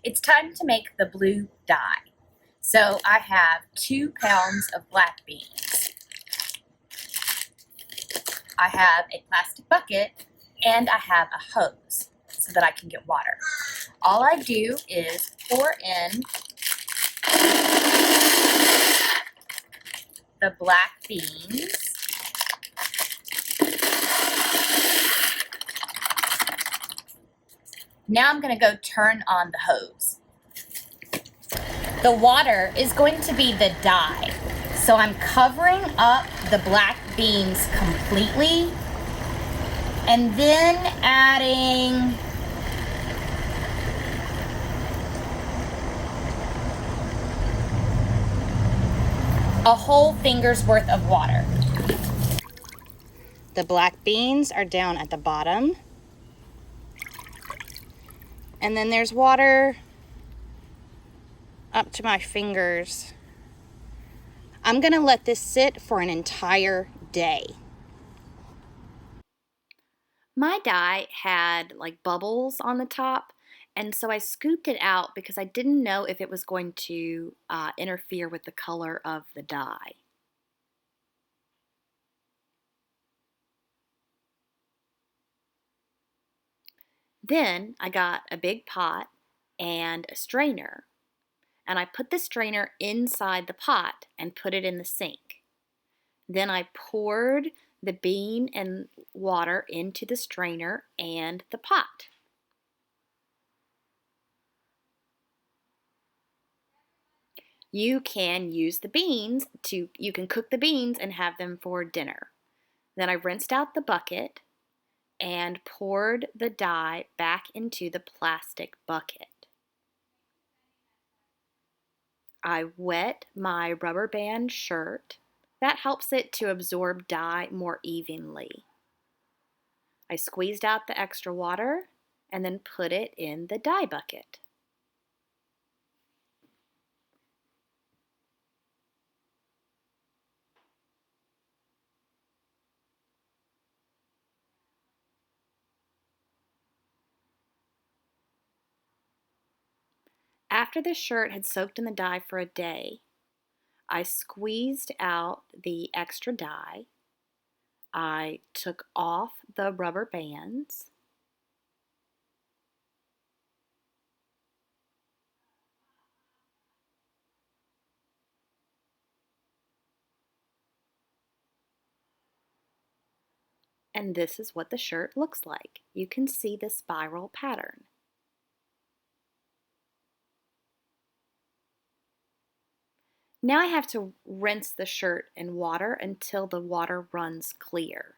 It's time to make the blue dye. So I have 2 pounds of black beans. I have a plastic bucket and I have a hose so that I can get water. All I do is pour in the black beans. Now I'm going to go turn on the hose. The water is going to be the dye. So I'm covering up the black beans completely and then adding a whole finger's worth of water. The black beans are down at the bottom. And then there's water up to my fingers. I'm gonna let this sit for an entire day. My dye had like bubbles on the top, and so I scooped it out because I didn't know if it was going to interfere with the color of the dye. Then I got a big pot and a strainer, and I put the strainer inside the pot and put it in the sink. Then I poured the bean and water into the strainer and the pot. You can use the beans you can cook the beans and have them for dinner. Then I rinsed out the bucket and poured the dye back into the plastic bucket. I wet my rubber band shirt. That helps it to absorb dye more evenly. I squeezed out the extra water and then put it in the dye bucket. After the shirt had soaked in the dye for a day, I squeezed out the extra dye. I took off the rubber bands. And this is what the shirt looks like. You can see the spiral pattern. Now I have to rinse the shirt in water until the water runs clear.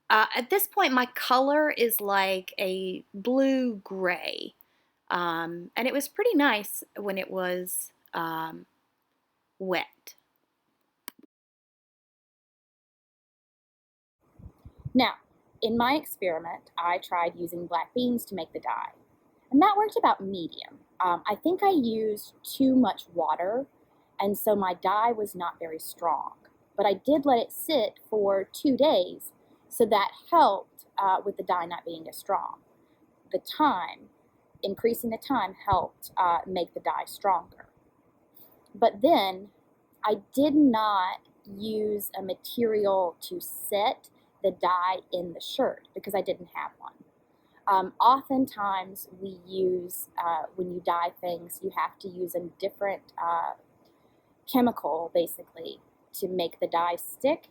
At this point, my color is like a blue-gray, and it was pretty nice when it was wet. Now, in my experiment, I tried using black beans to make the dye, and that worked about medium. I think I used too much water, and so my dye was not very strong. But I did let it sit for 2 days, so that helped with the dye not being as strong. The time, increasing the time helped make the dye stronger. But then I did not use a material to set the dye in the shirt because I didn't have one. Oftentimes we use, when you dye things, you have to use a different chemical basically to make the dye stick,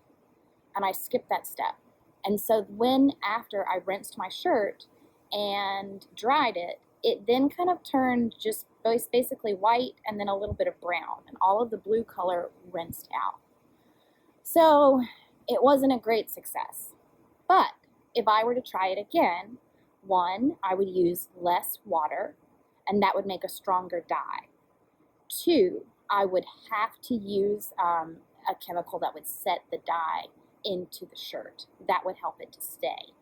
and I skipped that step. And so after I rinsed my shirt and dried it, it then kind of turned just basically white and then a little bit of brown, and all of the blue color rinsed out. So it wasn't a great success. But if I were to try it again, one, I would use less water, and that would make a stronger dye. Two, I would have to use a chemical that would set the dye into the shirt. That would help it to stay.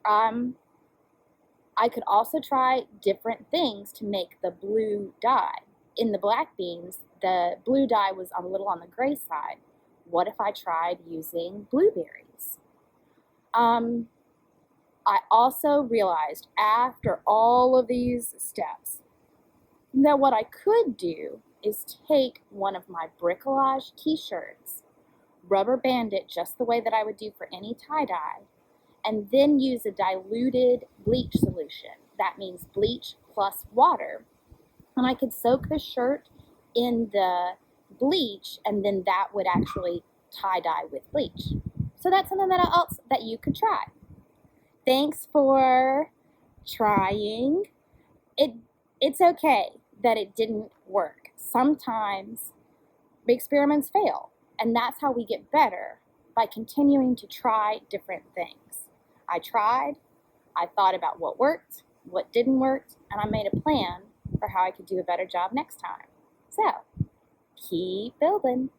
I could also try different things to make the blue dye. In the black beans, the blue dye was a little on the gray side. What if I tried using blueberries? I also realized after all of these steps Now what I could do is take one of my bricolage t-shirts, rubber band it just the way that I would do for any tie-dye, and then use a diluted bleach solution. That means bleach plus water. And I could soak the shirt in the bleach, and then that would actually tie-dye with bleach. So that's something that you could try. Thanks for trying. It's okay that it didn't work. Sometimes experiments fail, and that's how we get better, by continuing to try different things. I tried, I thought about what worked, what didn't work, and I made a plan for how I could do a better job next time. So, keep building.